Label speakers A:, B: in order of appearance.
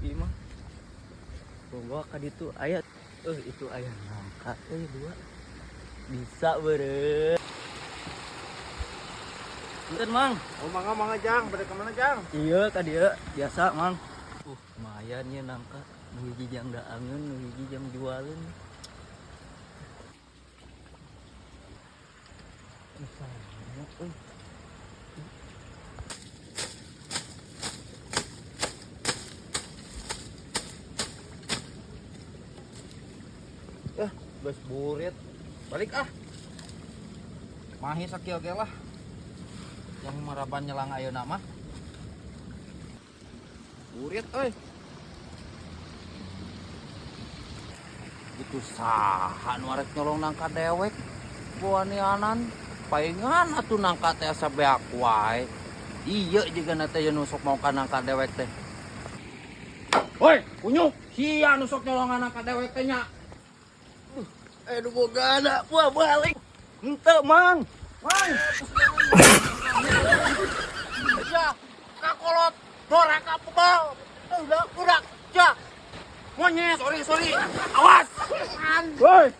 A: hiji mah. Bawa ka ditu aya itu aya nangka dua. Bisa beureum. Punten, Mang.
B: Oh, mangga Jang, bade ka mana Jang?
A: Iya ka dieu biasa, Mang. Lumayan ya nangka. Nu hiji jang daangeun, nu hiji jam jualeun.
B: Geus burit. Balik ah. Mahi sakieu ge lah. Yang maraban nyelang ayeuna mah. Burit euy. Itu saha nu arek nyolong nangka dewek. Buanianan paingan atuh nangka teh asa beak wae. Ieu jiga teh nusuk mau ka nangka dewek teh. Woi, kunyuk, sia nusuk nyolongan nangka dewek teh nya.
A: Aduh boga ada, buah balik. Henteu, Mang.
B: Mang. Ya, kakolot, dorang kapal. Udah, ya. Monyet, sorry. Awas. Woi.